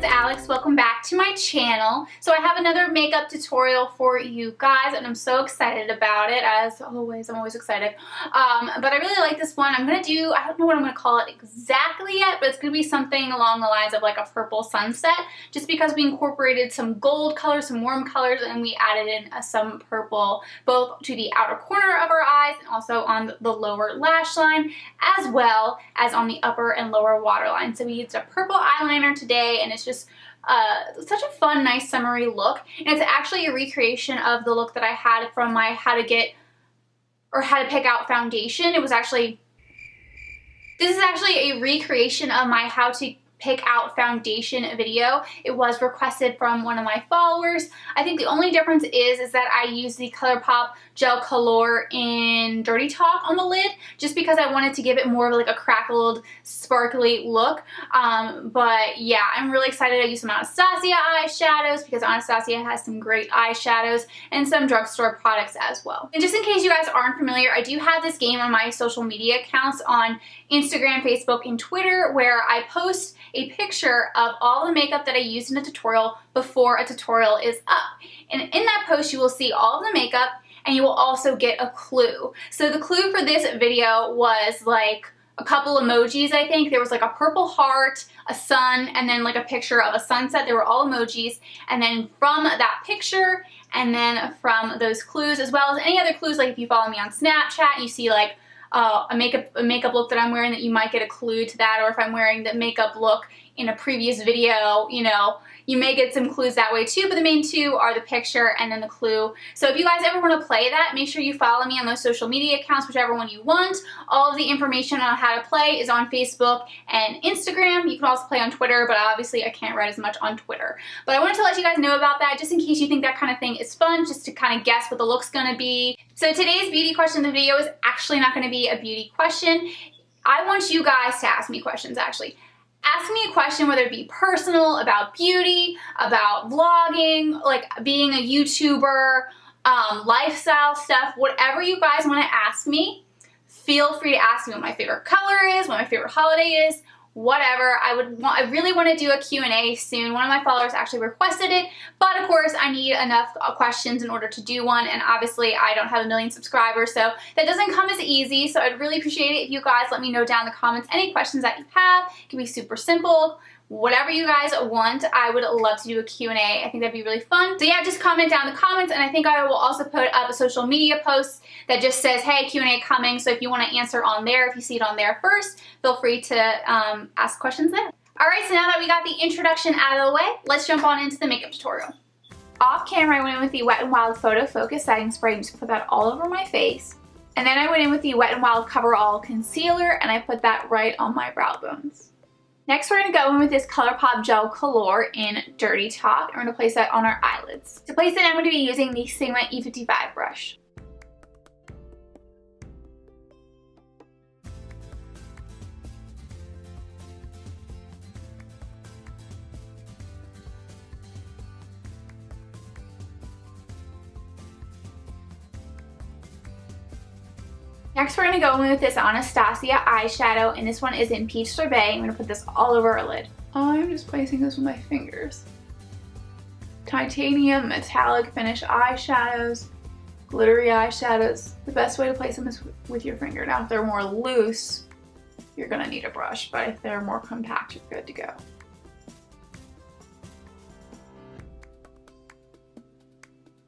it's Alex. Welcome back to my channel. So I have another makeup tutorial for you guys and I'm so excited about it. As always, I'm always excited. But I really like this one. I'm going to do, I don't know what I'm going to call it exactly yet, but it's going to be something along the lines of like a purple sunset, just because we incorporated some gold colors, some warm colors, and we added in some purple both to the outer corner of our eyes and also on the lower lash line, as well as on the upper and lower waterline. So we used a purple eyeliner today, and it's just such a fun, nice summery look. And it's actually a recreation of the look that I had from my how to pick out foundation. This is actually a recreation of my how to pick out foundation video. It was requested from one of my followers. I think the only difference is that I use the ColourPop Gel Color in Dirty Talk on the lid, just because I wanted to give it more of like a crackled, sparkly look. But yeah, I'm really excited. I used some Anastasia eyeshadows because Anastasia has some great eyeshadows and some drugstore products as well. And just in case you guys aren't familiar, I do have this game on my social media accounts on Instagram, Facebook, and Twitter, where I post a picture of all the makeup that I used in a tutorial before a tutorial is up. And in that post, you will see all of the makeup and you will also get a clue. So the clue for this video was like a couple emojis, I think. There was like a purple heart, a sun, and then like a picture of a sunset. They were all emojis. And then from that picture, and then from those clues, as well as any other clues, like if you follow me on Snapchat, you see like a makeup look that I'm wearing, that you might get a clue to that, or if I'm wearing the makeup look in a previous video, you know, you may get some clues that way too, but the main two are the picture and then the clue. So if you guys ever want to play that, make sure you follow me on those social media accounts, whichever one you want. All of the information on how to play is on Facebook and Instagram. You can also play on Twitter, but obviously I can't write as much on Twitter. But I wanted to let you guys know about that, just in case you think that kind of thing is fun, just to kind of guess what the look's going to be. So today's beauty question in the video is actually not going to be a beauty question. I want you guys to ask me questions, actually. Ask me a question, whether it be personal, about beauty, about vlogging, like being a YouTuber, lifestyle stuff, whatever you guys want to ask me. Feel free to ask me what my favorite color is, what my favorite holiday is, whatever. I really want to do a Q&A soon. One of my followers actually requested it, but of course I need enough questions in order to do one, and obviously I don't have a million subscribers, so that doesn't come as easy. So I'd really appreciate it if you guys let me know down in the comments any questions that you have. It can be super simple. Whatever you guys want, I would love to do a Q&A. I think that'd be really fun. So yeah, just comment down in the comments, and I think I will also put up a social media post that just says, hey, Q&A coming. So if you want to answer on there, if you see it on there first, feel free to ask questions there. Alright, so now that we got the introduction out of the way, let's jump on into the makeup tutorial. Off camera, I went in with the Wet n Wild Photo Focus setting spray and just put that all over my face. And then I went in with the Wet n Wild Cover All Concealer, and I put that right on my brow bones. Next, we're going to go in with this ColourPop Gel Color in Dirty Talk, and we're going to place that on our eyelids. To place it, I'm going to be using the Sigma E55 brush. Next, we're going to go in with this Anastasia eyeshadow, and this one is in Peach Sorbet. I'm going to put this all over our lid. I'm just placing this with my fingers. Titanium metallic finish eyeshadows, glittery eyeshadows. The best way to place them is with your finger. Now, if they're more loose, you're going to need a brush, but if they're more compact, you're good to go.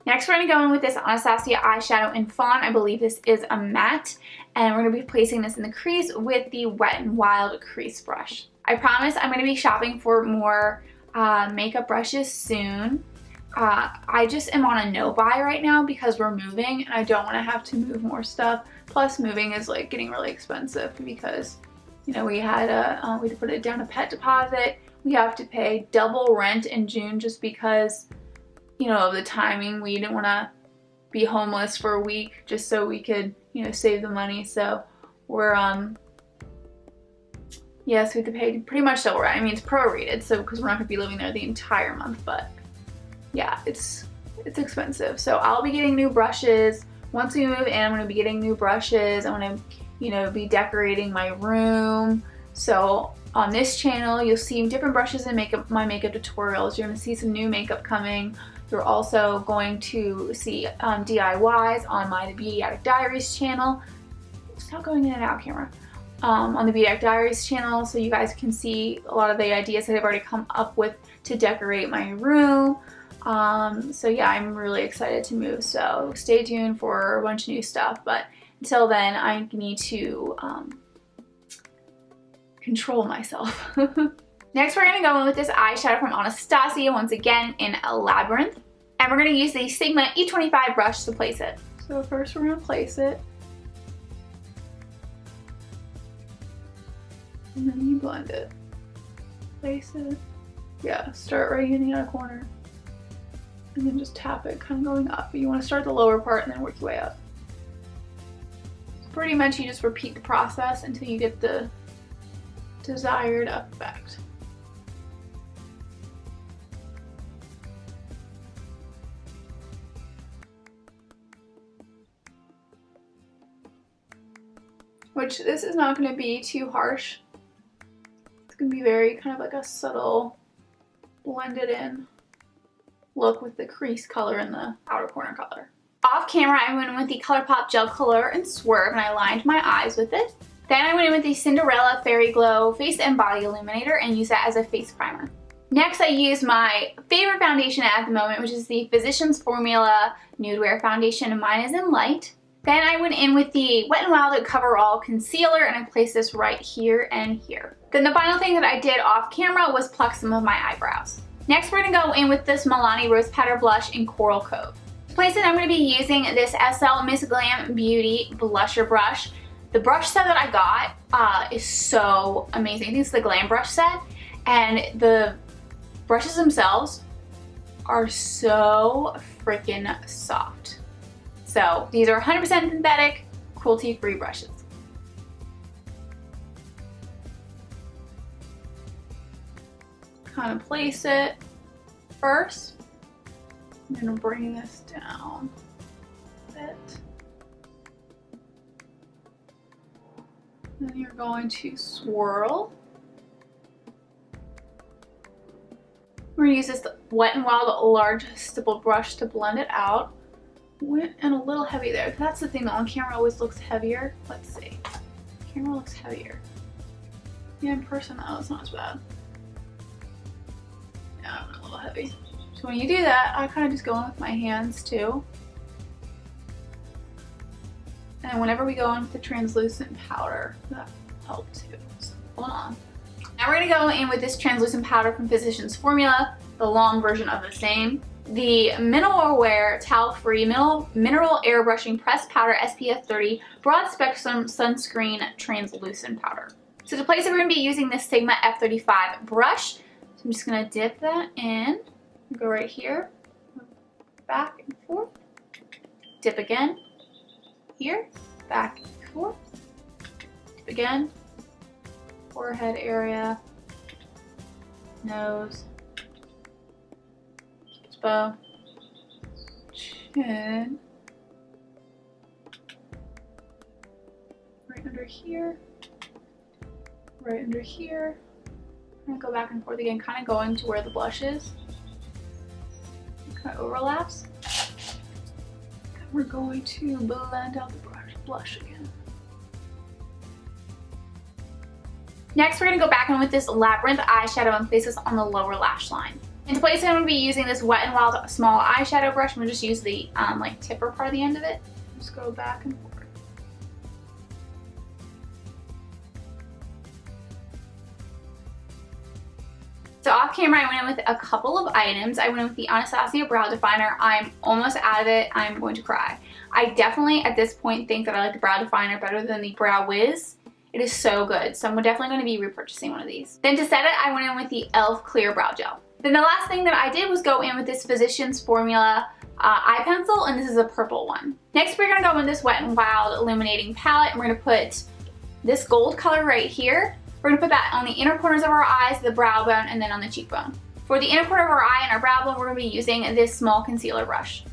Next, we're going to go in with this Anastasia eyeshadow in Fawn. I believe this is a matte. And we're going to be placing this in the crease with the Wet n Wild crease brush. I promise I'm going to be shopping for more makeup brushes soon. I just am on a no-buy right now because we're moving and I don't want to have to move more stuff. Plus, moving is like getting really expensive because, you know, we had to put it down a pet deposit. We have to pay double rent in June just because, you know, of the timing. We didn't want to be homeless for a week just so we could, you know, save the money. So we're yes, we have to pay pretty much double rent. I mean, it's prorated, so because we're not going to be living there the entire month, but yeah, it's expensive. So I'll be getting new brushes once we move in. I'm going to be getting new brushes. I'm going to, you know, be decorating my room. So on this channel, you'll see different brushes in my makeup tutorials. You're going to see some new makeup coming. You're also going to see DIYs on my The Beauty Addict Diaries channel. Stop going in and out, camera. On the Beauty Addict Diaries channel, so you guys can see a lot of the ideas that I've already come up with to decorate my room. So yeah, I'm really excited to move, so stay tuned for a bunch of new stuff, but until then I need to control myself. Next we're going to go in with this eyeshadow from Anastasia, once again in a Labyrinth, and we're going to use the Sigma E25 brush to place it. So first we're going to place it, and then you blend it. Place it. Yeah, start right in the other corner. And then just tap it, kind of going up. You want to start the lower part and then work your way up. Pretty much you just repeat the process until you get the desired effect. Which this is not going to be too harsh. It's going to be very kind of like a subtle blended in look with the crease color and the outer corner color. Off camera, I went in with the ColourPop Gel Color and Swerve, and I lined my eyes with it. Then I went in with the Cinderella Fairy Glow Face and Body Illuminator and used that as a face primer. Next, I used my favorite foundation at the moment, which is the Physicians Formula Nude Wear Foundation, and mine is in light. Then I went in with the Wet n Wild Cover All Concealer, and I placed this right here and here. Then the final thing that I did off camera was pluck some of my eyebrows. Next, we're going to go in with this Milani Rose Powder Blush in Coral Cove. To place it, I'm going to be using this slmissglambeauty blusher brush. The brush set that I got is so amazing. I think it's the Glam brush set, and the brushes themselves are so freaking soft. So these are 100% synthetic, cruelty-free brushes. Kind of place it first. I'm going to bring this down a bit. Then you're going to swirl. We're going to use this Wet n Wild large stippled brush to blend it out. Went in a little heavy there. That's the thing, on camera always looks heavier. Let's see. Camera looks heavier. Yeah, in person though, it's not as bad. Yeah, a little heavy. So when you do that, I kind of just go in with my hands too. And whenever we go in with the translucent powder, that helps too. So hold on. Now we're going to go in with this translucent powder from Physicians Formula, the long version of the same. The Mineral Wear Towel-Free Mineral Airbrushing Pressed Powder SPF 30 Broad Spectrum Sunscreen Translucent Powder. So to place it, we're going to be using this Sigma F35 brush. So I'm just going to dip that in, go right here, back and forth, dip again, here, back and forth, dip again, forehead area, nose, bow, chin, right under here, right under here. I'm gonna go back and forth again, kind of going to where the blush is. Kind of overlaps. And we're going to blend out the blush again. Next, we're gonna go back in with this Labyrinth eyeshadow and place this on the lower lash line. And to place it, I'm going to be using this Wet n Wild small eyeshadow brush. I'm going to just use the like tipper part of the end of it. Just go back and forth. So off camera, I went in with a couple of items. I went in with the Anastasia brow definer. I'm almost out of it. I'm going to cry. I definitely, at this point, think that I like the brow definer better than the Brow Wiz. It is so good. So I'm definitely going to be repurchasing one of these. Then to set it, I went in with the e.l.f. Clear Brow Gel. Then the last thing that I did was go in with this Physicians Formula eye pencil, and this is a purple one. Next, we're going to go in this Wet n Wild illuminating palette, and we're going to put this gold color right here. We're going to put that on the inner corners of our eyes, the brow bone, and then on the cheekbone. For the inner corner of our eye and our brow bone, we're going to be using this small concealer brush.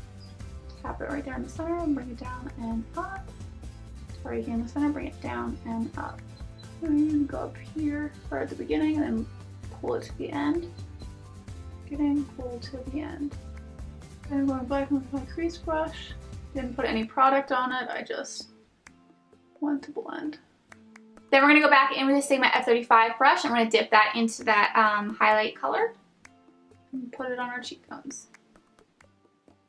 Tap it right there in the center and bring it down and up. Right here in the center, bring it down and up. I'm gonna go up here, start at the beginning, and then pull it to the end. Getting pull to the end. And I'm going back with my crease brush. Didn't put any product on it, I just want to blend. Then we're gonna go back in with the Sigma F35 brush. I'm gonna dip that into that highlight color and put it on our cheekbones.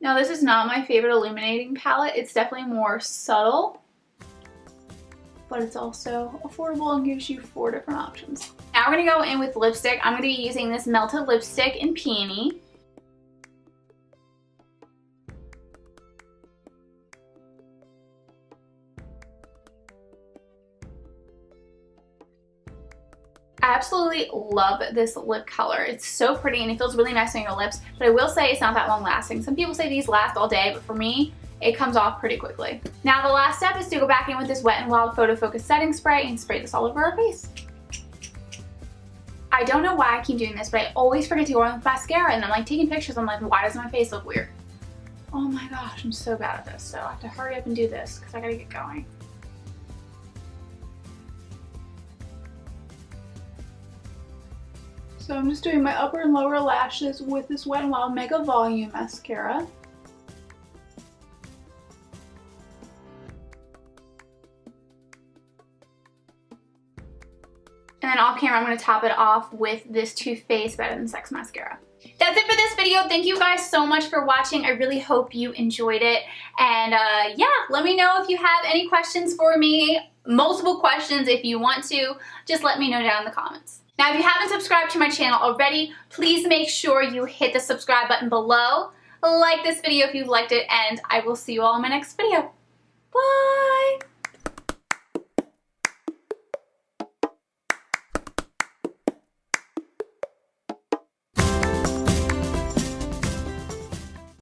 Now this is not my favorite illuminating palette. It's definitely more subtle, but it's also affordable and gives you 4 different options. Now we're gonna go in with lipstick. I'm gonna be using this melted lipstick in Peony. I absolutely love this lip color. It's so pretty and it feels really nice on your lips, but I will say it's not that long lasting. Some people say these last all day, but for me, it comes off pretty quickly. Now the last step is to go back in with this Wet n Wild Photo Focus setting spray and spray this all over our face. I don't know why I keep doing this, but I always forget to go on with mascara, and I'm like taking pictures, I'm like, why does my face look weird? Oh my gosh, I'm so bad at this, so I have to hurry up and do this because I gotta get going. So I'm just doing my upper and lower lashes with this Wet n Wild Mega Volume Mascara. And then off camera, I'm going to top it off with this Too Faced Better Than Sex mascara. That's it for this video. Thank you guys so much for watching. I really hope you enjoyed it. And yeah, let me know if you have any questions for me. Multiple questions if you want to. Just let me know down in the comments. Now, if you haven't subscribed to my channel already, please make sure you hit the subscribe button below. Like this video if you've liked it, and I will see you all in my next video. Bye!